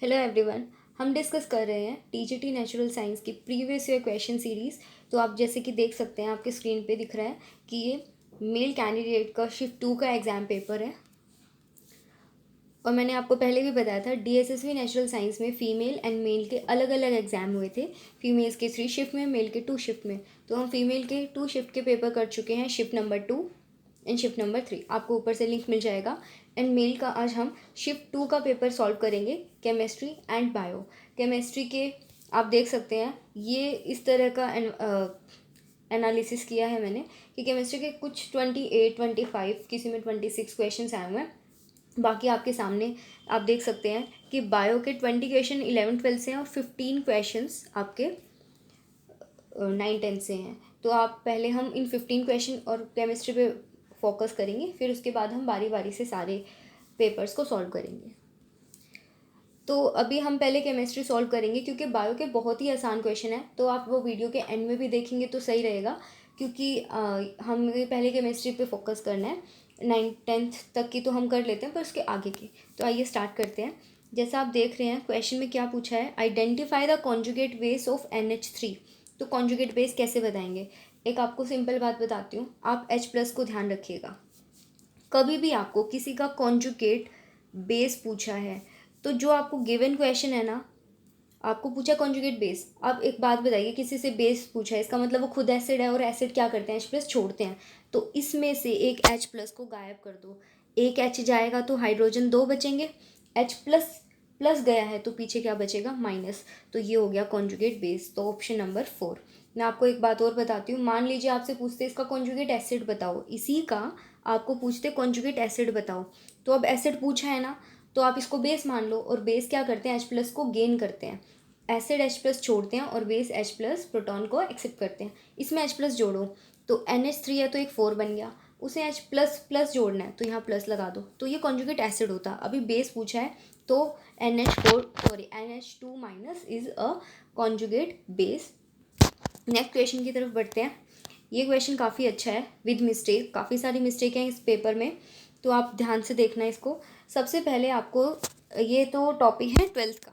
Hello everyone. हम discuss कर रहे हैं टीजीटी नेचुरल साइंस की प्रीवियस ईयर क्वेश्चन सीरीज़। तो आप जैसे कि देख सकते हैं, आपके स्क्रीन पे दिख रहा है कि ये मेल कैंडिडेट का शिफ्ट 2 का एग्ज़ाम पेपर है। और मैंने आपको पहले भी बताया था, डीएसएसवी नेचुरल साइंस में फ़ीमेल एंड मेल के अलग अलग एग्ज़ाम हुए थे। फीमेल्स के 3 शिफ्ट में, मेल के 2 शिफ्ट में। तो हम फीमेल के 2 शिफ्ट के पेपर कर चुके हैं, shift number 2 and shift number 3। आपको ऊपर से लिंक मिल जाएगा। एंड मेल का आज हम शिफ्ट 2 का पेपर सॉल्व करेंगे, केमिस्ट्री एंड बायो। केमिस्ट्री के आप देख सकते हैं, ये इस तरह का एनालिसिस किया है मैंने कि केमिस्ट्री के कुछ 28, 25, किसी में 26 क्वेश्चन आए हुए हैं। बाकी आपके सामने आप देख सकते हैं कि बायो के 20 क्वेश्चन 11-12 से हैं और 15 क्वेश्चंस आपके 9-10 से हैं। तो आप पहले हम इन 15 क्वेश्चन और केमिस्ट्री पे फोकस करेंगे, फिर उसके बाद हम बारी बारी से सारे पेपर्स को सॉल्व करेंगे। तो अभी हम पहले केमिस्ट्री सॉल्व करेंगे, क्योंकि बायो के बहुत ही आसान क्वेश्चन है। तो आप वो वीडियो के एंड में भी देखेंगे तो सही रहेगा, क्योंकि हमें पहले केमिस्ट्री पे फोकस करना है। 9th-10th तक की तो हम कर लेते हैं, पर उसके आगे की। तो आइए स्टार्ट करते हैं। जैसा आप देख रहे हैं, क्वेश्चन में क्या पूछा है, identify the conjugate base of NH3। तो कॉन्जुगेट बेस कैसे बताएंगे? एक आपको सिंपल बात बताती हूँ, आप H+ को ध्यान रखिएगा। कभी भी आपको किसी का कॉन्जुगेट बेस पूछा है, तो जो आपको गिवन क्वेश्चन है ना, आपको पूछा कॉन्जुगेट बेस। अब एक बात बताइए, किसी से बेस पूछा है, इसका मतलब वो खुद एसिड है, और एसिड क्या करते हैं, H+ छोड़ते हैं। तो इसमें से एक H+ को गायब कर दो, एक H जाएगा तो हाइड्रोजन 2 बचेंगे। H+ प्लस गया है तो पीछे क्या बचेगा, माइनस। तो ये हो गया कॉन्जुगेट बेस। तो ऑप्शन नंबर 4। मैं आपको एक बात और बताती हूँ, मान लीजिए आपसे पूछते इसका कॉन्जुगेट एसिड बताओ, इसी का आपको पूछते कॉन्जुगेट एसिड बताओ। तो अब एसिड पूछा है ना, तो आप इसको बेस मान लो, और बेस क्या करते हैं, H+ को गेन करते हैं। एसिड H+ छोड़ते हैं और बेस H+ प्रोटॉन को एक्सेप्ट करते हैं। इसमें H+ जोड़ो तो NH3 है तो एक 4 बन गया, उसे H++ जोड़ना है तो यहाँ प्लस लगा दो, तो ये कॉन्जुगेट एसिड होता। अभी बेस पूछा है तो NH2 minus is a conjugate base. Next question की तरफ बढ़ते हैं। ये क्वेश्चन काफ़ी अच्छा है विद मिस्टेक, काफ़ी सारी मिस्टेक हैं इस पेपर में, तो आप ध्यान से देखना इसको। सबसे पहले आपको, ये तो टॉपिक है 12th का,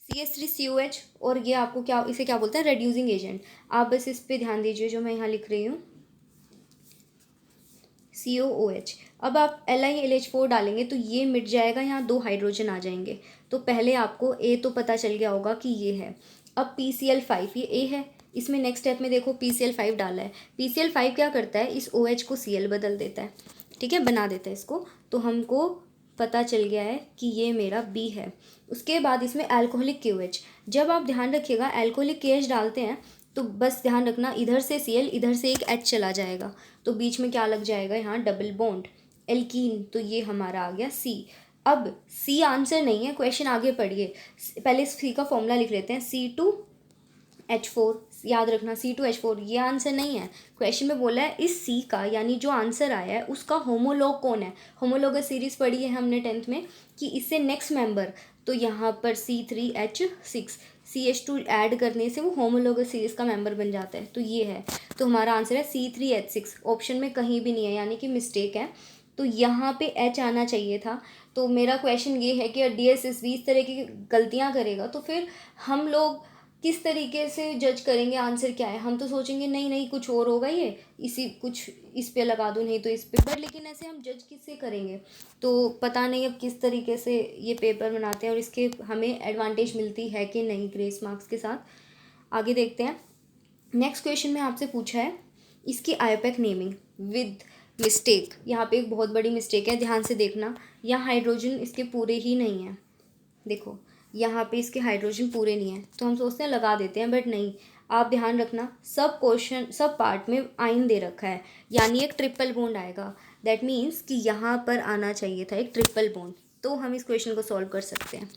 CH3COH, और ये आपको क्या, इसे क्या बोलते हैं, रेड्यूसिंग एजेंट। आप बस इस पे ध्यान दीजिए जो मैं यहाँ लिख रही हूँ, COOH। अब आप LiLH4 डालेंगे तो ये मिट जाएगा, यहाँ 2 हाइड्रोजन आ जाएंगे। तो पहले आपको A तो पता चल गया होगा कि ये है। अब PCl5, ये A है, इसमें नेक्स्ट स्टेप में देखो PCl5 डाला है। PCl5 क्या करता है, इस OH को Cl बदल देता है, ठीक है, बना देता है इसको। तो हमको पता चल गया है कि ये मेरा B है। उसके बाद इसमें अल्कोहलिक KOH। जब आप ध्यान रखिएगा अल्कोहलिक KH डालते हैं तो बस ध्यान रखना, इधर से Cl, इधर से एक H चला जाएगा, तो बीच में क्या लग जाएगा, यहाँ डबल बॉन्ड, एल्कीन। तो ये हमारा आ गया C। अब C आंसर नहीं है, क्वेश्चन आगे पढ़िए। पहले C का फॉर्मूला लिख लेते हैं, C2H4। याद रखना C2H4 ये आंसर नहीं है। क्वेश्चन में बोला है इस C का, यानी जो आंसर आया है उसका होमोलॉग कौन है। होमोलॉगस सीरीज पढ़ी है हमने 10th में, कि इससे नेक्स्ट मेंबर, तो यहाँ पर C3H6, CH2 ऐड करने से वो होमोलॉगस सीरीज का मेंबर बन जाता है, तो ये है। तो हमारा आंसर है C3H6। ऑप्शन में कहीं भी नहीं है, यानी कि मिस्टेक है। तो यहाँ पे H आना चाहिए था। तो मेरा क्वेश्चन ये है कि DSSB इस तरह की गलतियाँ करेगा तो फिर हम लोग किस तरीके से जज करेंगे आंसर क्या है। हम तो सोचेंगे नहीं नहीं कुछ और होगा, ये इसी कुछ इस पे लगा दूँ, नहीं तो इस पे, बट लेकिन ऐसे हम जज किससे करेंगे। तो पता नहीं अब किस तरीके से ये पेपर बनाते हैं और इसके हमें एडवांटेज मिलती है कि नहीं ग्रेस मार्क्स के साथ। आगे देखते हैं। नेक्स्ट क्वेश्चन में आपसे पूछा है इसकी आयोपेक नेमिंग विद मिस्टेक। यहाँ पे एक बहुत बड़ी मिस्टेक है, ध्यान से देखना। यहाँ हाइड्रोजन इसके पूरे ही नहीं है, देखो यहाँ पे इसके हाइड्रोजन पूरे नहीं है, तो हम सोचते हैं लगा देते हैं, बट नहीं। आप ध्यान रखना, सब क्वेश्चन सब पार्ट में आइन दे रखा है, यानी एक ट्रिपल बॉन्ड आएगा। दैट मीन्स कि यहाँ पर आना चाहिए था एक ट्रिपल बॉन्ड, तो हम इस क्वेश्चन को सॉल्व कर सकते हैं।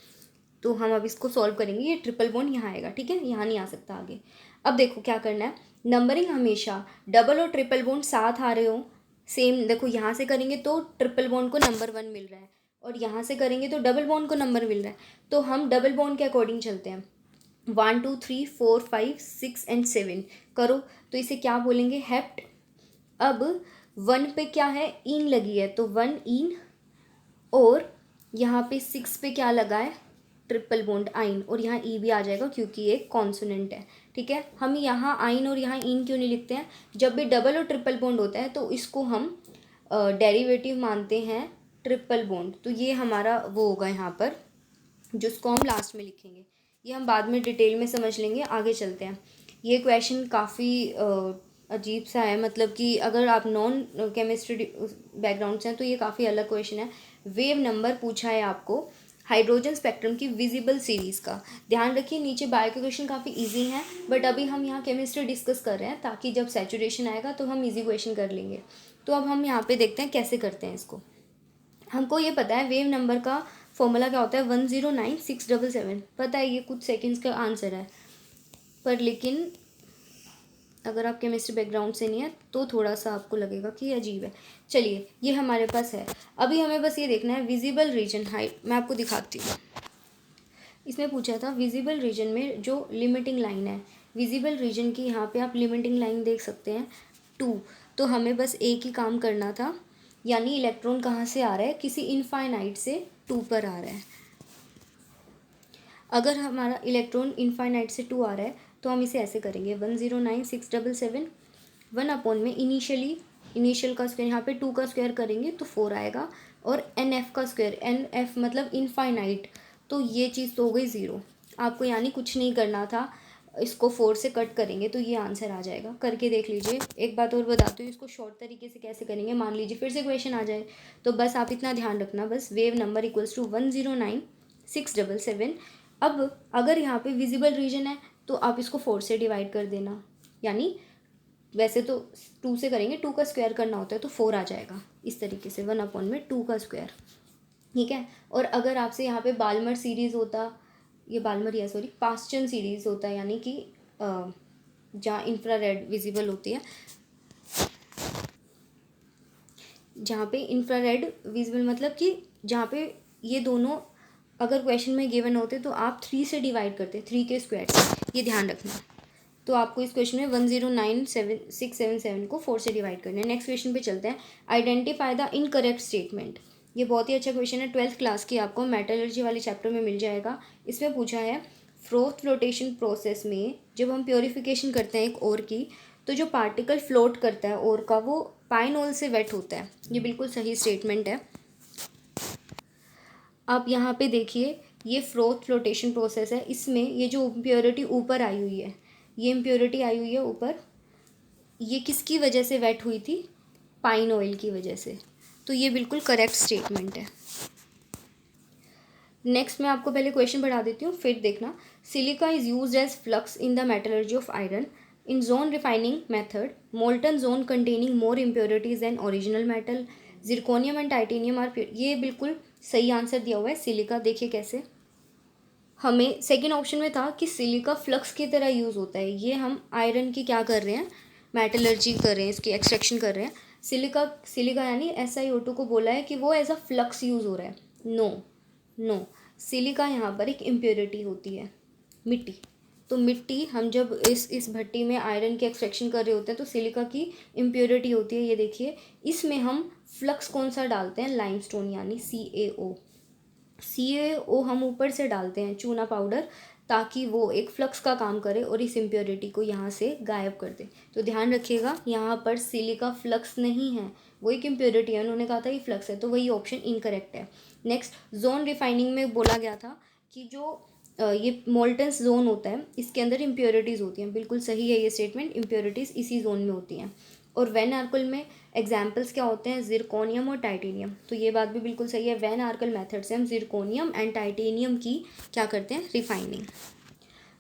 तो हम अब इसको सॉल्व करेंगे, ये ट्रिपल बॉन्ड यहाँ आएगा, ठीक है, यहाँ नहीं आ सकता आगे। अब देखो क्या करना है, नंबरिंग हमेशा डबल और ट्रिपल बॉन्ड साथ आ रहे हो, सेम। देखो यहाँ से करेंगे तो ट्रिपल बॉन्ड को नंबर 1 मिल रहा है, और यहाँ से करेंगे तो डबल बॉन्ड को नंबर मिल रहा है। तो हम डबल बॉन्ड के अकॉर्डिंग चलते हैं, 1 2 3 4 5 6 एंड 7 करो, तो इसे क्या बोलेंगे, हेप्ट। अब 1 पे क्या है, इन लगी है, तो 1 इन, और यहाँ पे 6 पे क्या लगा है, ट्रिपल बॉन्ड आइन, और यहाँ ई भी आ जाएगा क्योंकि ये कॉन्सोनेंट है। ठीक है, हम यहाँ आइन और यहाँ इन क्यों नहीं लिखते हैं? जब भी डबल और ट्रिपल बॉन्ड होता है तो इसको हम डेरिवेटिव मानते हैं ट्रिपल बॉन्ड। तो ये हमारा वो होगा यहाँ पर, जिसको हम लास्ट में लिखेंगे। ये हम बाद में डिटेल में समझ लेंगे। आगे चलते हैं। ये क्वेश्चन काफ़ी अजीब सा है, मतलब कि अगर आप नॉन केमिस्ट्री बैकग्राउंड से हैं तो ये काफ़ी अलग क्वेश्चन है। वेव नंबर पूछा है आपको हाइड्रोजन स्पेक्ट्रम की विजिबल सीरीज़ का। ध्यान रखिए, नीचे बायो के क्वेश्चन काफ़ी इजी हैं, बट अभी हम यहाँ केमिस्ट्री डिस्कस कर रहे हैं ताकि जब सैचुरेशन आएगा तो हम इजी क्वेश्चन कर लेंगे। तो अब हम यहाँ पे देखते हैं कैसे करते हैं इसको। हमको ये पता है वेव नंबर का फॉर्मूला क्या होता है, 109677। पता है, ये कुछ सेकंड्स का आंसर है, पर लेकिन अगर आप केमिस्ट्री बैकग्राउंड से नहीं है तो थोड़ा सा आपको लगेगा कि ये अजीब है। चलिए, ये हमारे पास है। अभी हमें बस ये देखना है विजिबल रीजन हाइट। मैं आपको दिखाती हूँ। इसमें पूछा था विजिबल रीजन में जो लिमिटिंग लाइन है, विजिबल रीजन की यहाँ पे आप लिमिटिंग लाइन देख सकते हैं 2। तो हमें बस एक ही काम करना था, यानी इलेक्ट्रॉन कहाँ से आ रहा है, किसी इनफाइनाइट से 2 पर आ रहा है। अगर हमारा इलेक्ट्रॉन इनफाइनाइट से 2 आ रहा है तो हम इसे ऐसे करेंगे 109677 1 में इनिशियल का स्क्वायर, यहाँ पे 2 का स्क्वायर करेंगे तो 4 आएगा, और NF का स्क्वायर, NF मतलब इनफाइनाइट, तो ये चीज़ तो हो गई 0। आपको यानी कुछ नहीं करना था, इसको 4 से कट करेंगे तो ये आंसर आ जाएगा। करके देख लीजिए। एक बात और बताती हूँ, इसको शॉर्ट तरीके से कैसे करेंगे। मान लीजिए फिर से क्वेश्चन आ जाए तो बस आप इतना ध्यान रखना, बस वेव नंबर इक्वल्स टू 109677। अब अगर यहाँ पे विजिबल रीजन है तो आप इसको 4 से डिवाइड कर देना, यानी वैसे तो 2 से करेंगे, 2 का स्क्वायर करना होता है तो 4 आ जाएगा। इस तरीके से 1/2 का स्क्वायर। ठीक है, और अगर आपसे यहाँ पे बाल्मर सीरीज़ होता, ये बाल्मर या सॉरी पास्चन सीरीज़ होता है, यानी कि जहाँ इंफ्रारेड विजिबल होती है, जहाँ पे इंफ्रारेड विजिबल मतलब कि जहाँ पे ये दोनों अगर क्वेश्चन में गिवन होते तो आप 3 से डिवाइड करते, 3 के स्क्वायर से, ये ध्यान रखना। तो आपको इस क्वेश्चन में 109677 को 4 से डिवाइड करना है। नेक्स्ट क्वेश्चन पे चलते हैं। Identify the incorrect statement. ये बहुत ही अच्छा क्वेश्चन है, 12th क्लास की, आपको मेटलर्जी वाले चैप्टर में मिल जाएगा। इसमें पूछा है फ्रोथ फ्लोटेशन प्रोसेस में जब हम प्योरीफिकेशन करते हैं एक ओर की, तो जो पार्टिकल फ्लोट करता है ओर का वो पाइन ऑयल से वेट होता है। ये बिल्कुल सही स्टेटमेंट है। आप यहाँ पे देखिए, ये फ्रोथ फ्लोटेशन प्रोसेस है, इसमें ये जो इम्प्योरिटी ऊपर आई हुई है, ये इम्प्योरिटी आई हुई है ऊपर, ये किसकी वजह से वेट हुई थी, पाइन ऑयल की वजह से। तो ये बिल्कुल करेक्ट स्टेटमेंट है। नेक्स्ट मैं आपको पहले क्वेश्चन पढ़ा देती हूँ, फिर देखना। Silica is used as flux in the metallurgy of iron in zone refining method. Molten zone containing more impurities an original metal. Zirconium and titanium are pure. ये बिल्कुल सही आंसर दिया हुआ है सिलिका। देखिए कैसे, हमें सेकेंड ऑप्शन में था कि सिलिका फ्लक्स की तरह यूज़ होता है, ये हम आयरन की क्या कर रहे हैं, मेटलर्जी कर रहे हैं, इसकी एक्सट्रैक्शन कर रहे हैं। सिलिका यानी SiO2 को बोला है कि वो एज अ फ्लक्स यूज़ हो रहा है। नो, सिलिका यहाँ पर एक इम्प्योरिटी होती है, मिट्टी। तो मिट्टी हम जब इस भट्टी में आयरन की एक्सट्रैक्शन कर रहे होते हैं तो सिलिका की इम्प्योरिटी होती है। ये देखिए, इसमें हम फ्लक्स कौन सा डालते हैं, लाइमस्टोन यानी CaO हम ऊपर से डालते हैं, चूना पाउडर, ताकि वो एक फ्लक्स का काम करे और इस इम्प्योरिटी को यहाँ से गायब कर दे। तो ध्यान रखिएगा, यहाँ पर सिलिका फ्लक्स नहीं है, वो एक इम्प्योरिटी है। उन्होंने कहा था ये फ्लक्स है, तो वही ऑप्शन इनकरेक्ट है। नेक्स्ट, जोन रिफाइनिंग में बोला गया था कि जो ये मोल्टन जोन होता है इसके अंदर इम्प्योरिटीज़ होती हैं। बिल्कुल सही है ये स्टेटमेंट, इम्प्योरिटीज़ इसी जोन में होती हैं। और वैन आर्कल में एग्जाम्पल्स क्या होते हैं, जिरकोनियम और टाइटेनियम। तो ये बात भी बिल्कुल सही है, वैन आर्कल मेथड से हम जिरकोनियम एंड टाइटेनियम की क्या करते हैं, रिफाइनिंग।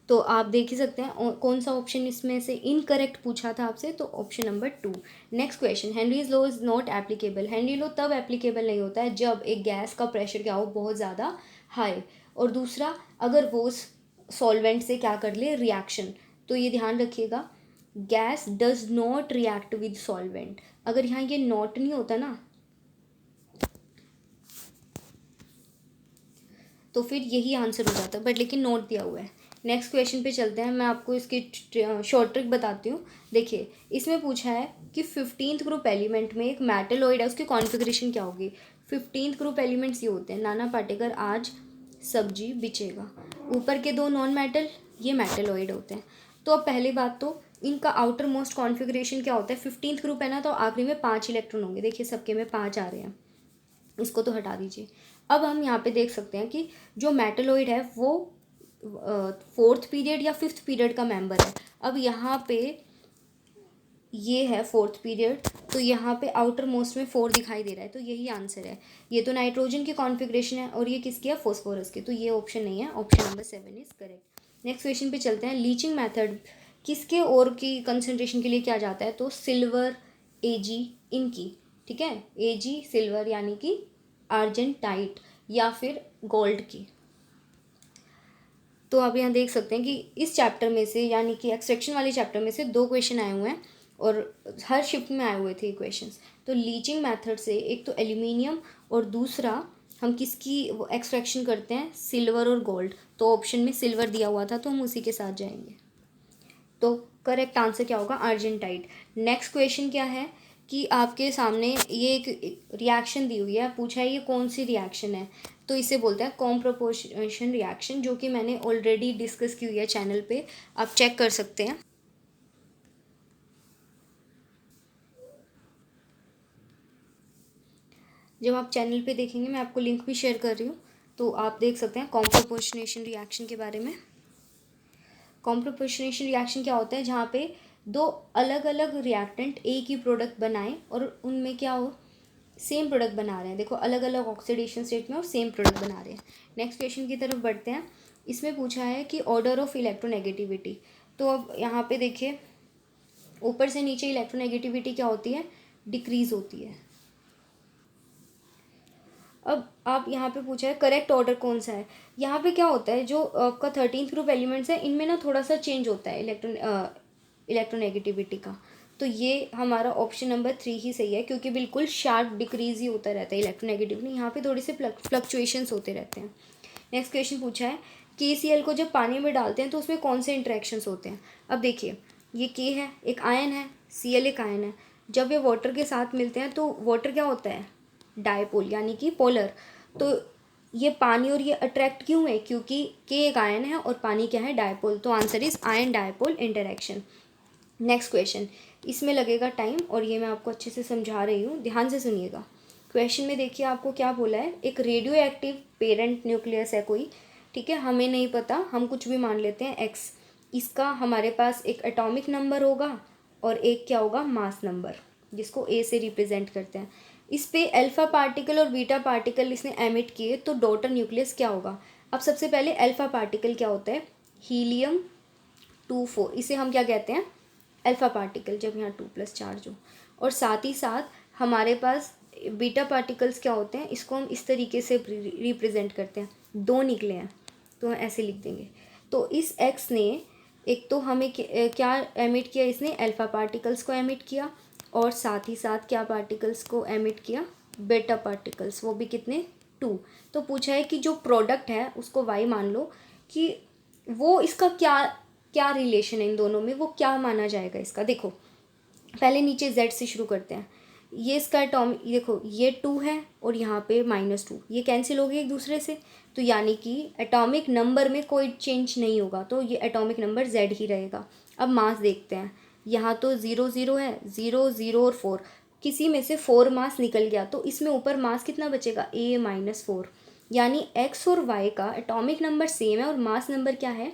तो आप देख ही सकते हैं कौन सा ऑप्शन इसमें से इनकरेक्ट पूछा था आपसे, तो option number 2। Next question, Henry's law is not applicable. Henry law तब एप्लीकेबल नहीं होता है जब एक गैस का प्रेशर क्या हो, बहुत ज़्यादा हाई, और दूसरा अगर वो सॉल्वेंट से क्या कर ले, रिएक्शन। तो ये ध्यान रखिएगा, gas does not react with solvent. अगर यहाँ ये नॉट नहीं होता ना तो फिर यही आंसर हो जाता, बट लेकिन नोट दिया हुआ है। नेक्स्ट क्वेश्चन पे चलते हैं, मैं आपको इसकी शॉर्ट ट्रिक बताती हूँ। देखिए, इसमें पूछा है कि 15th ग्रुप एलिमेंट में एक मेटलॉइड है, उसकी कॉन्फ़िगरेशन क्या होगी। 15th ग्रुप एलिमेंट्स ये होते हैं। नाना पाटेकर आज सब्जी बिचेगा। ऊपर के दो नॉन मेटल, ये मेटलॉइड होते हैं। तो अब पहली बात तो इनका आउटर मोस्ट कॉन्फ़िगरेशन क्या होता है, 15th ग्रुप है ना, तो आखिरी में 5 इलेक्ट्रॉन होंगे। देखिए सबके में 5 आ रहे हैं, इसको तो हटा दीजिए। अब हम यहाँ पे देख सकते हैं कि जो मेटलॉइड है वो 4th पीरियड या 5th पीरियड का मेंबर है। अब यहाँ पे ये है 4th पीरियड, तो यहाँ पे आउटर मोस्ट में 4 दिखाई दे रहा है, तो यही आंसर है। ये तो नाइट्रोजन की कॉन्फ़िगरेशन है और ये किसकी है, फॉस्फोरस की, तो ये ऑप्शन नहीं है, option number 7 is correct. Next question पे चलते हैं। लीचिंग मेथड किसके और की कंसनट्रेशन के लिए किया जाता है, तो सिल्वर, एजी, इनकी, ठीक है, एजी सिल्वर यानी कि आर्जेंटाइट या फिर गोल्ड की। तो आप यहाँ देख सकते हैं कि इस चैप्टर में से यानी कि एक्सट्रैक्शन वाले चैप्टर में से 2 क्वेश्चन आए हुए हैं और हर शिफ्ट में आए हुए थे क्वेश्चंस। तो लीचिंग मेथड से एक तो एल्यूमिनियम और दूसरा हम किसकी वो एक्सट्रैक्शन करते हैं, सिल्वर और गोल्ड। तो ऑप्शन में सिल्वर दिया हुआ था तो हम उसी के साथ जाएंगे। तो करेक्ट आंसर क्या होगा, आर्जेंटाइट। नेक्स्ट क्वेश्चन क्या है कि आपके सामने ये एक रिएक्शन दी हुई है, पूछा है ये कौन सी रिएक्शन है, तो इसे बोलते हैं कॉम्प्रोपोर्शन रिएक्शन, जो कि मैंने ऑलरेडी डिस्कस की हुई है चैनल पे, आप चेक कर सकते हैं। जब आप चैनल पे देखेंगे, मैं आपको लिंक भी शेयर कर रही हूँ, तो आप देख सकते हैं कॉम्प्रोपोर्शनेशन रिएक्शन के बारे में। कॉम्प्रोपोर्शनेशन रिएक्शन क्या होता है, जहाँ पे दो अलग अलग रिएक्टेंट एक ही प्रोडक्ट बनाएं और उनमें क्या हो, सेम प्रोडक्ट बना रहे हैं। देखो अलग अलग ऑक्सीडेशन स्टेट में और सेम प्रोडक्ट बना रहे हैं। नेक्स्ट क्वेश्चन की तरफ बढ़ते हैं। इसमें पूछा है कि ऑर्डर ऑफ इलेक्ट्रोनेगेटिविटी। तो अब यहाँ पे देखिए ऊपर से नीचे इलेक्ट्रोनेगेटिविटी क्या होती है, डिक्रीज होती है। अब आप यहाँ पे पूछा है करेक्ट ऑर्डर कौन सा है। यहाँ पे क्या होता है, जो आपका 13th ग्रुप एलिमेंट्स है इनमें ना थोड़ा सा चेंज होता है इलेक्ट्रोनेगेटिविटी का। तो ये हमारा ऑप्शन नंबर 3 ही सही है, क्योंकि बिल्कुल शार्प डिक्रीज ही होता रहता है इलेक्ट्रोनेगेटिविटी, यहाँ पे थोड़ी से फ्लक्चुएशंस होते रहते हैं। नेक्स्ट क्वेश्चन पूछा है KCl को जब पानी में डालते हैं तो उसमें कौन से इंट्रैक्शंस होते हैं। अब देखिए ये K है, एक आयन है, Cl एक आयन है। जब ये वाटर के साथ मिलते हैं तो वाटर क्या होता है, डायपोल यानी कि पोलर। तो ये पानी और ये अट्रैक्ट क्यों है, क्योंकि K एक आयन है और पानी क्या है, डायपोल। तो answer is ion dipole interaction. Next question, इसमें लगेगा टाइम और ये मैं आपको अच्छे से समझा रही हूँ, ध्यान से सुनिएगा। क्वेश्चन में देखिए आपको क्या बोला है, एक रेडियो एक्टिव पेरेंट न्यूक्लियस है कोई, ठीक है, हमें नहीं पता, हम कुछ भी मान लेते हैं x। इसका हमारे पास एक एटॉमिक नंबर होगा और एक क्या होगा, मास नंबर, जिसको a से रिप्रेजेंट करते हैं। इस पे अल्फा पार्टिकल और बीटा पार्टिकल इसने एमिट किए, तो डॉटर न्यूक्लियस क्या होगा। अब सबसे पहले अल्फा पार्टिकल क्या होता है, हीलियम 2 4, इसे हम क्या कहते हैं, अल्फा पार्टिकल, जब यहाँ 2+ चार्ज हो। और साथ ही साथ हमारे पास बीटा पार्टिकल्स क्या होते हैं, इसको हम इस तरीके से रिप्रेजेंट करते हैं, 2 निकले हैं तो हम ऐसे लिख देंगे। तो इस x ने एक तो हमें क्या एमिट किया, इसने अल्फा पार्टिकल्स को एमिट किया और साथ ही साथ क्या पार्टिकल्स को एमिट किया, बीटा पार्टिकल्स, वो भी कितने, 2। तो पूछा है कि जो प्रोडक्ट है उसको y मान लो, कि वो इसका क्या क्या रिलेशन है इन दोनों में, वो क्या माना जाएगा इसका। देखो पहले नीचे z से शुरू करते हैं। ये इसका एटॉमिक, देखो ये 2 है और यहाँ पे -2, ये कैंसिल हो गए एक दूसरे से, तो यानी कि एटॉमिक नंबर में कोई चेंज नहीं होगा, तो ये एटॉमिक नंबर z ही रहेगा। अब मास देखते हैं, यहाँ तो 0 0 है, 0 0 और 4, किसी में से 4 मास निकल गया, तो इसमें ऊपर मास कितना बचेगा, A-4, यानी x और y का एटॉमिक नंबर सेम है और मास नंबर क्या है,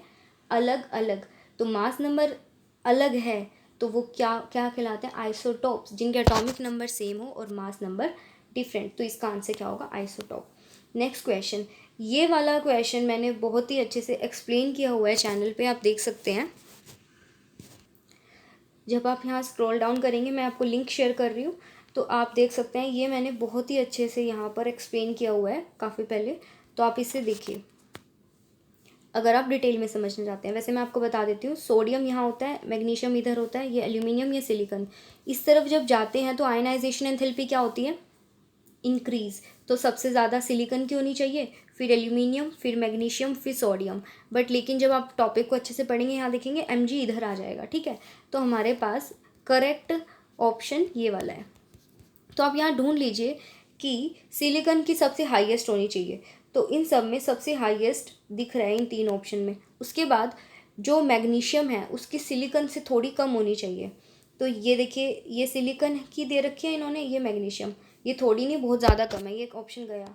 अलग अलग। तो मास नंबर अलग है तो वो क्या क्या कहलाते हैं, आइसोटॉप्स, जिनके एटॉमिक नंबर सेम हो और मास नंबर डिफरेंट। तो इसका आंसर क्या होगा, आइसोटॉप। नेक्स्ट क्वेश्चन, ये वाला क्वेश्चन मैंने बहुत ही अच्छे से एक्सप्लेन किया हुआ है चैनल पे, आप देख सकते हैं। जब आप यहाँ स्क्रॉल डाउन करेंगे, मैं आपको लिंक शेयर कर रही हूँ, तो आप देख सकते हैं ये मैंने बहुत ही अच्छे से यहाँ पर एक्सप्लेन किया हुआ है काफ़ी पहले, तो आप इसे देखिए अगर आप डिटेल में समझना चाहते हैं। वैसे मैं आपको बता देती हूँ, सोडियम यहाँ होता है, मैग्नीशियम इधर होता है, ये एल्यूमिनियम, ये सिलिकॉन। इस तरफ जब जाते हैं तो आयनाइजेशन एंथैल्पी क्या होती है, इंक्रीज। तो सबसे ज़्यादा सिलिकॉन की होनी चाहिए, फिर एल्यूमिनियम, फिर मैग्नीशियम, फिर सोडियम। बट लेकिन जब आप टॉपिक को अच्छे से पढ़ेंगे, यहाँ देखेंगे Mg इधर आ जाएगा, ठीक है। तो हमारे पास करेक्ट ऑप्शन ये वाला है। तो आप यहाँ ढूंढ लीजिए कि सिलिकॉन की सबसे हाईएस्ट होनी चाहिए, तो इन सब में सबसे हाईएस्ट दिख रहा है इन 3 ऑप्शन में। उसके बाद जो मैग्नीशियम है उसकी सिलिकॉन से थोड़ी कम होनी चाहिए। तो ये देखिए, ये सिलिकॉन की दे रखी है इन्होंने, ये मैग्नीशियम, ये थोड़ी नहीं बहुत ज़्यादा कम है, ये एक ऑप्शन गया।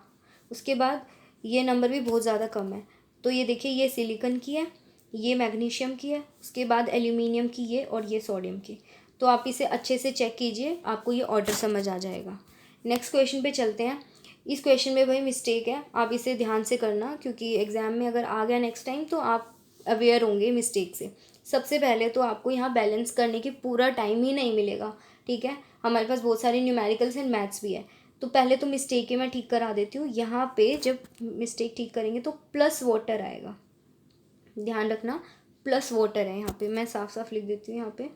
उसके बाद ये नंबर भी बहुत ज़्यादा कम है। तो ये देखिए, ये सिलिकॉन की है, ये मैग्नीशियम की है, उसके बाद एल्यूमिनियम की ये, और ये सोडियम की। तो आप इसे अच्छे से चेक कीजिए, आपको ये ऑर्डर समझ आ जाएगा। नेक्स्ट क्वेश्चन पे चलते हैं। इस क्वेश्चन में भाई मिस्टेक है, आप इसे ध्यान से करना, क्योंकि एग्ज़ाम में अगर आ गया नेक्स्ट टाइम तो आप अवेयर होंगे मिस्टेक से। सबसे पहले तो आपको यहाँ बैलेंस करने की पूरा टाइम ही नहीं मिलेगा, ठीक है। हमारे पास बहुत सारे न्यूमेरिकल्स एंड मैथ्स भी है। तो पहले तो मिस्टेक ही मैं ठीक करा देती हूँ। यहाँ पे जब मिस्टेक ठीक करेंगे तो प्लस वाटर आएगा, ध्यान रखना, प्लस वाटर है यहाँ पे, मैं साफ साफ लिख देती हूँ यहाँ पे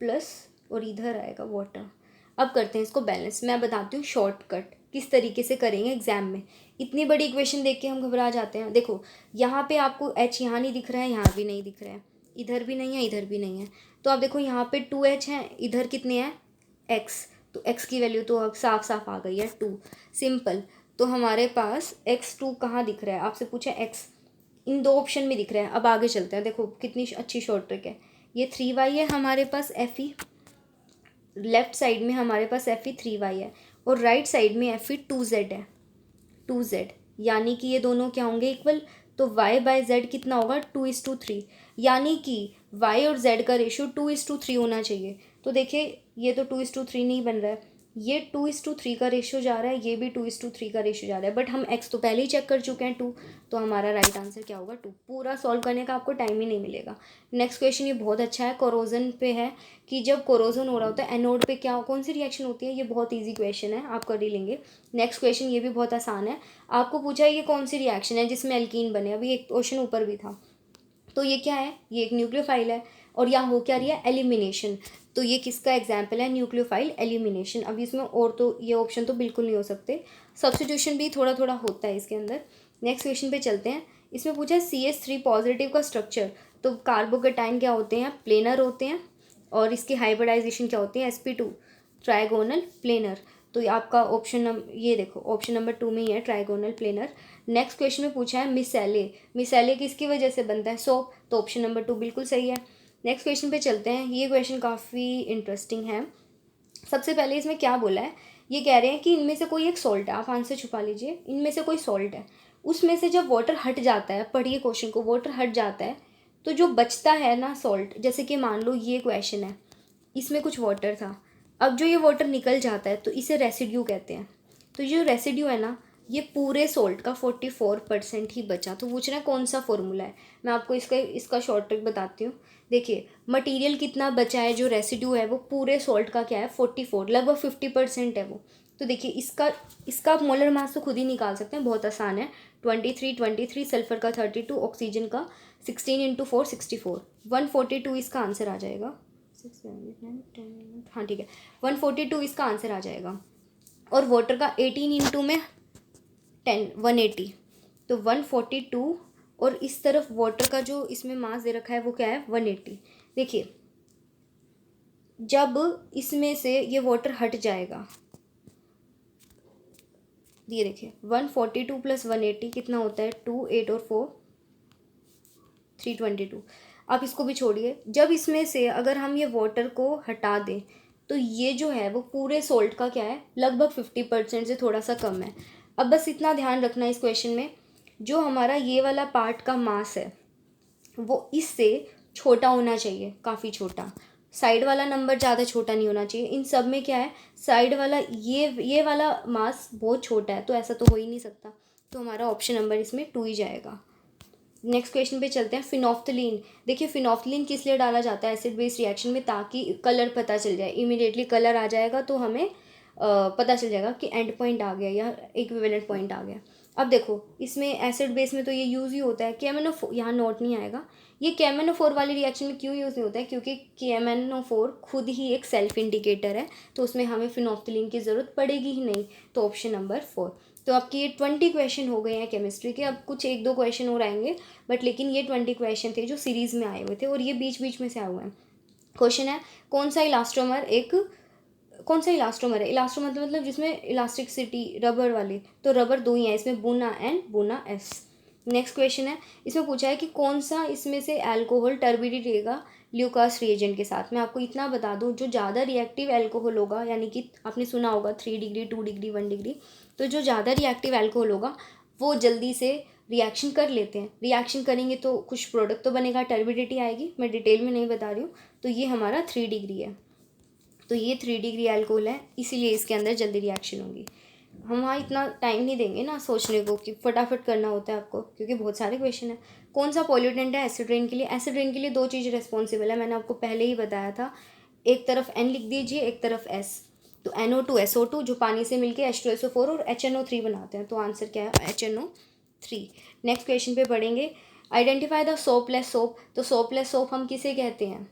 प्लस, और इधर आएगा वाटर। अब करते हैं इसको बैलेंस। मैं बताती हूँ शॉर्टकट किस तरीके से करेंगे एग्जाम में। इतनी बड़ी इक्वेशन देख के हम घबरा जाते हैं। देखो यहाँ पे आपको एच यहाँ नहीं दिख रहा है, यहाँ भी नहीं दिख रहा है, इधर भी नहीं है, इधर भी नहीं है। तो आप देखो यहाँ पे 2h है, इधर कितने हैं x, तो x की वैल्यू तो अब साफ साफ आ गई है 2, सिंपल। तो हमारे पास x2 कहाँ दिख रहा है, आपसे पूछा x, इन 2 ऑप्शन में दिख रहा है। अब आगे चलते हैं, देखो कितनी अच्छी शॉर्ट ट्रिक है। ये 3y है हमारे पास fe, लेफ्ट साइड में हमारे पास fe 3y है, और राइट साइड में fe 2z है, 2z, यानी कि ये दोनों क्या होंगे इक्वल। तो y बाय z कितना होगा 2:3, यानी कि y और z का रेशियो 2:3 होना चाहिए। तो देखिए ये तो 2:3 नहीं बन रहा है, ये 2:3 का रेशियो जा रहा है, ये भी 2:3 का रेशियो जा रहा है, बट हम x तो पहले ही चेक कर चुके हैं 2, तो हमारा राइट आंसर क्या होगा 2। पूरा सॉल्व करने का आपको टाइम ही नहीं मिलेगा। नेक्स्ट क्वेश्चन ये बहुत अच्छा है, कोरोजन पे है, कि जब कोरोजन हो रहा होता है एनोड पे क्या कौन सी रिएक्शन होती है। ये बहुत ईजी क्वेश्चन है, आप कर ही लेंगे। नेक्स्ट क्वेश्चन ये भी बहुत आसान है, आपको पूछा है ये कौन सी रिएक्शन है जिसमें एल्कीन बने, अभी एक क्वेश्चन ऊपर भी था। तो ये क्या है, ये एक न्यूक्लियोफाइल है, और यहाँ हो क्या रही है एलिमिनेशन। तो ये किसका एग्जाम्पल है, न्यूक्लियोफाइल एलिमिनेशन। अभी इसमें और तो ये ऑप्शन तो बिल्कुल नहीं हो सकते, सब्स्टिट्यूशन भी थोड़ा थोड़ा होता है इसके अंदर। नेक्स्ट क्वेश्चन पे चलते हैं। इसमें पूछा है CH3 पॉजिटिव का स्ट्रक्चर। तो कार्बोकेटाइन क्या होते हैं, प्लेनर होते हैं, और इसकी हाइब्रिडाइजेशन क्या होती है sp2, ट्राइगोनल प्लेनर। तो आपका ऑप्शन ये देखो ऑप्शन नंबर 2 में ही है, ट्राइगोनल प्लेनर। नेक्स्ट क्वेश्चन में पूछा है मिसैले, मिसैले किसकी वजह से बनता है, सोप, तो ऑप्शन नंबर 2 बिल्कुल सही है। नेक्स्ट क्वेश्चन पे चलते हैं, ये क्वेश्चन काफ़ी इंटरेस्टिंग है। सबसे पहले इसमें क्या बोला है, ये कह रहे हैं कि इनमें से कोई एक सॉल्ट है, आप आंसर छुपा लीजिए, इनमें से कोई सॉल्ट है, उसमें से जब वाटर हट जाता है, पढ़िए क्वेश्चन को, वाटर हट जाता है तो जो बचता है ना सॉल्ट, जैसे कि मान लो ये क्वेश्चन है, इसमें कुछ वाटर था, अब जो ये वाटर निकल जाता है तो इसे रेसिड्यू कहते हैं। तो जो रेसिड्यू है ना, ये पूरे सॉल्ट का 44% ही बचा। तो पूछ रहे हैं कौन सा फॉर्मूला है, मैं आपको इसका शॉर्ट ट्रिक बताती हूँ। देखिए मटेरियल कितना बचा है, जो रेसिड्यू है वो पूरे सॉल्ट का क्या है 44, लगभग 50% है वो। तो देखिए इसका आप मोलर मास तो खुद ही निकाल सकते हैं, बहुत आसान है। 23 सल्फर का 32, ऑक्सीजन का 16 × 4 64, 142 इसका आंसर आ जाएगा। 6 7 8 9 10, हाँ ठीक है, 142 इसका आंसर आ जाएगा। और वाटर का 18 × में 10, 180, तो 142, और इस तरफ वाटर का जो इसमें मास दे रखा है वो क्या है 180। देखिए जब इसमें से ये वाटर हट जाएगा, ये देखिए 142 + 180 कितना होता है 2, 8 और 4 322। आप इसको भी छोड़िए, जब इसमें से अगर हम ये वाटर को हटा दें तो ये जो है वो पूरे सॉल्ट का क्या है लगभग 50% से थोड़ा सा कम है। अब बस इतना ध्यान रखना इस क्वेश्चन में, जो हमारा ये वाला पार्ट का मास है वो इससे छोटा होना चाहिए, काफ़ी छोटा, साइड वाला नंबर ज़्यादा छोटा नहीं होना चाहिए। इन सब में क्या है साइड वाला ये वाला मास बहुत छोटा है, तो ऐसा तो हो ही नहीं सकता, तो हमारा ऑप्शन नंबर इसमें 2 ही जाएगा। नेक्स्ट क्वेश्चन पे चलते हैं, फिनोफ्थलीन। देखिए फिनोफ्थलीन किस लिए डाला जाता है एसिड बेस रिएक्शन में, ताकि कलर पता चल जाए, इमीडिएटली कलर आ जाएगा तो हमें पता चल जाएगा कि एंड पॉइंट आ गया या इक्विवेलेंट पॉइंट आ गया। अब देखो इसमें एसिड बेस में तो ये यूज़ ही होता है, KMnO4 यहाँ नोट नहीं आएगा, ये KMnO4 वाली रिएक्शन में क्यों यूज़ नहीं होता है, क्योंकि KMnO4 खुद ही एक सेल्फ इंडिकेटर है, तो उसमें हमें फिनोफ्थलीन की ज़रूरत पड़ेगी ही नहीं, तो ऑप्शन नंबर 4। तो आपके ये 20 क्वेश्चन हो गए हैं केमिस्ट्री के, अब कुछ 1-2 क्वेश्चन और आएंगे, बट लेकिन ये 20 क्वेश्चन थे जो सीरीज़ में आए हुए थे, और ये बीच बीच में से आए हुए हैं। क्वेश्चन है कौन सा इलास्टोमर एक कौन सा इलास्टोमर है? इलास्टोमर मतलब जिसमें इलास्टिसिटी रबर वाले, तो रबर दो ही है इसमें, बुना एन बुना एस। नेक्स्ट क्वेश्चन है, इसमें पूछा है कि कौन सा इसमें से अल्कोहल टर्बिडिटी देगा ल्यूकास रिएजेंट के साथ। मैं आपको इतना बता दूं, जो ज़्यादा रिएक्टिव अल्कोहल होगा, यानी कि आपने सुना होगा 3 डिग्री 2 डिग्री 1 डिग्री, तो जो ज़्यादा रिएक्टिव अल्कोहल होगा वो जल्दी से रिएक्शन कर लेते हैं। रिएक्शन करेंगे तो कुछ प्रोडक्ट तो बनेगा, टर्बिडिटी आएगी, मैं डिटेल में नहीं बता रही हूँ। तो ये हमारा 3 डिग्री है, तो ये 3 डिग्री अल्कोहल है, इसीलिए इसके अंदर जल्दी रिएक्शन होगी। हम वहाँ इतना टाइम नहीं देंगे ना सोचने को, कि फटाफट करना होता है आपको, क्योंकि बहुत सारे क्वेश्चन है। कौन सा पॉल्यूटेंट है एसिड रेन के लिए? एसिड रेन के लिए 2 चीज़ रिस्पॉन्सिबल है, मैंने आपको पहले ही बताया था। एक तरफ N लिख दीजिए, एक तरफ S। तो NO2 SO2 जो पानी से मिलके H2SO4 और HNO3 बनाते हैं, तो आंसर क्या है? HNO3। नेक्स्ट क्वेश्चन पे पढ़ेंगे, आइडेंटिफाई द सोपलेस सोप। तो सोपलेस सोप हम किसे कहते हैं?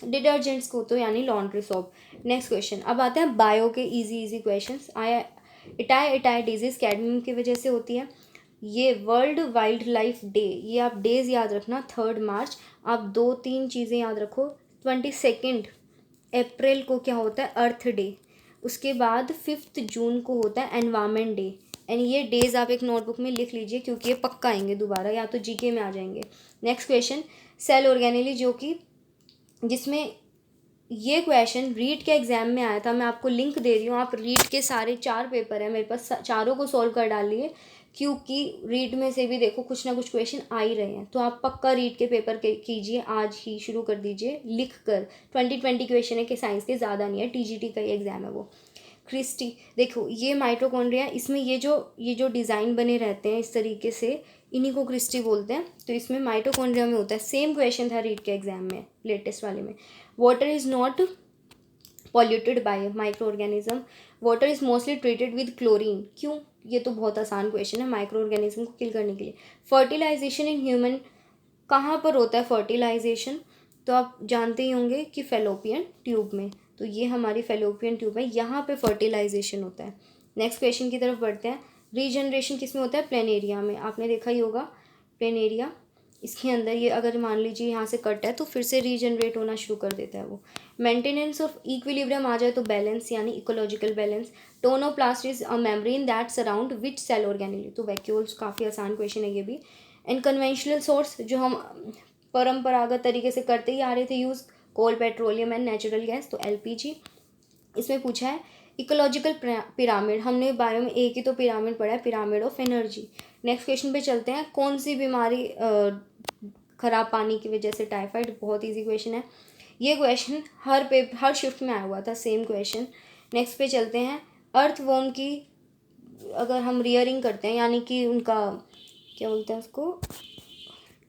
डिटर्जेंट्स को, तो यानी लॉन्ड्री सोप। नेक्स्ट क्वेश्चन, अब आते हैं बायो के easy questions. Itai disease cadmium की वजह से होती है। ये वर्ल्ड वाइल्ड लाइफ डे, ये आप डेज याद रखना, 3 मार्च। आप 2-3 चीज़ें याद रखो, 22 अप्रैल को क्या होता है? अर्थ डे। उसके बाद 5 जून को होता है एनवायरमेंट डे। एंड ये डेज आप एक नोटबुक में लिख लीजिए, क्योंकि ये पक्का आएंगे दोबारा, या तो जीके में आ जाएंगे। नेक्स्ट क्वेश्चन, सेल ऑर्गेनेली, जो कि जिसमें ये क्वेश्चन रीट के एग्ज़ाम में आया था। मैं आपको लिंक दे रही हूँ, आप रीट के सारे 4 पेपर हैं मेरे पास, चारों को सॉल्व कर डालिए, क्योंकि रीट में से भी देखो कुछ ना कुछ क्वेश्चन आ ही रहे हैं। तो आप पक्का रीट के पेपर कीजिए, आज ही शुरू कर दीजिए लिख कर। 20 क्वेश्चन है कि साइंस के, ज़्यादा नहीं है, टीजीटी का ही एग्ज़ाम है वो। क्रिस्टी, देखो ये माइटोकॉन्ड्रिया, इसमें ये जो डिज़ाइन बने रहते हैं इस तरीके से, इन्हीं को क्रिस्टी बोलते हैं। तो इसमें माइटोकॉन्ड्रिया में होता है। सेम क्वेश्चन था रीट के एग्जाम में, लेटेस्ट वाले में। Water is not polluted bye micro organism. Water is mostly treated with chlorine. क्यों? ये तो बहुत आसान क्वेश्चन है, माइक्रो ऑर्गेनिज्म को किल करने के लिए। फर्टिलाइजेशन इन ह्यूमन कहाँ पर होता है फर्टिलाइजेशन? तो आप जानते ही होंगे कि फेलोपियन ट्यूब में। तो ये हमारी फेलोपियन ट्यूब है, यहाँ पे फर्टिलाइजेशन होता है। नेक्स्ट क्वेश्चन की तरफ बढ़ते हैं, रीजनरेशन किस में होता है? प्लेनेरिया में। आपने देखा ही होगा प्लेनेरिया, इसके अंदर ये अगर मान लीजिए यहाँ से कट है तो फिर से रीजनरेट होना शुरू कर देता है वो। मेंटेनेंस ऑफ इक्विलिब्रियम आ जाए तो बैलेंस, यानी ecological balance. Tonoplast is a membrane that surround which cell organelle. तो वैक्यूल्स, काफ़ी आसान क्वेश्चन है ये भी। एंड कन्वेंशनल सोर्स, जो हम परंपरागत तरीके से करते ही आ रहे थे use, coal, petroleum and natural gas, तो LPG। इसमें पूछा है इकोलॉजिकल पिरामिड, हमने बायो में एक ही तो पिरामिड पढ़ा है, pyramid of energy. Next question पे चलते हैं, कौन सी बीमारी खराब पानी की वजह से? टाइफाइड। बहुत इजी क्वेश्चन है ये, क्वेश्चन हर शिफ्ट में आया हुआ था, सेम क्वेश्चन। नेक्स्ट पे चलते हैं, अर्थवॉर्म की अगर हम रियरिंग करते हैं, यानी कि उनका क्या बोलते हैं उसको,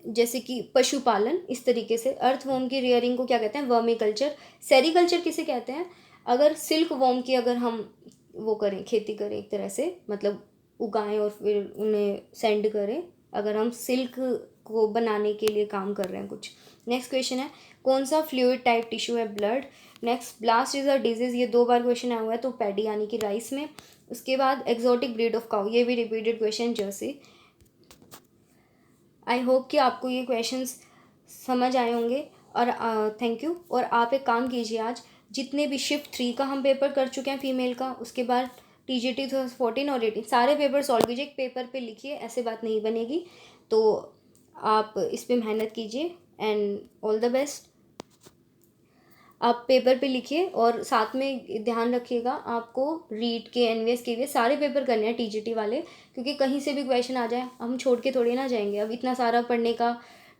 जैसे कि पशुपालन, इस तरीके से अर्थवॉर्म की रियरिंग को क्या कहते हैं? वर्मीकल्चर। सेरीकल्चर किसे कहते हैं? अगर सिल्क वॉर्म की अगर हम वो करें, खेती करें एक तरह से, मतलब उगाएं और फिर उन्हें सेंड करें, अगर हम सिल्क को बनाने के लिए काम कर रहे हैं कुछ। नेक्स्ट क्वेश्चन है, कौन सा फ्लूइड टाइप टिश्यू है? Blood. Next, blast is a disease, ये 2 बार क्वेश्चन आया हुआ है, तो पैडी यानी कि राइस में। उसके बाद एक्जोटिक ब्रीड ऑफ काउ, ये भी repeated question, Jersey. I hope कि आपको ये क्वेश्चंस समझ आए होंगे, और थैंक यू। और आप एक काम कीजिए, आज जितने भी शिफ्ट 3 का हम पेपर कर चुके हैं फीमेल का, उसके बाद TGT 14 और 18 सारे पेपर सॉल्व कीजिए, एक पेपर पे लिखिए, ऐसे बात नहीं बनेगी। तो आप इस पर मेहनत कीजिए, एंड ऑल द बेस्ट। आप पेपर पे लिखिए, और साथ में ध्यान रखिएगा आपको रीट के, NVS के सारे पेपर करने हैं, TGT वाले, क्योंकि कहीं से भी क्वेश्चन आ जाए हम छोड़ के थोड़ी ना जाएंगे। अब इतना सारा पढ़ने का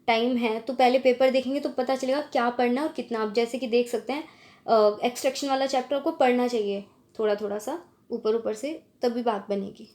टाइम है, तो पहले पेपर देखेंगे तो पता चलेगा क्या पढ़ना और कितना। आप जैसे कि देख सकते हैं एक्सट्रैक्शन वाला चैप्टर आपको पढ़ना चाहिए थोड़ा थोड़ा सा ऊपर ऊपर से, तभी बात बनेगी।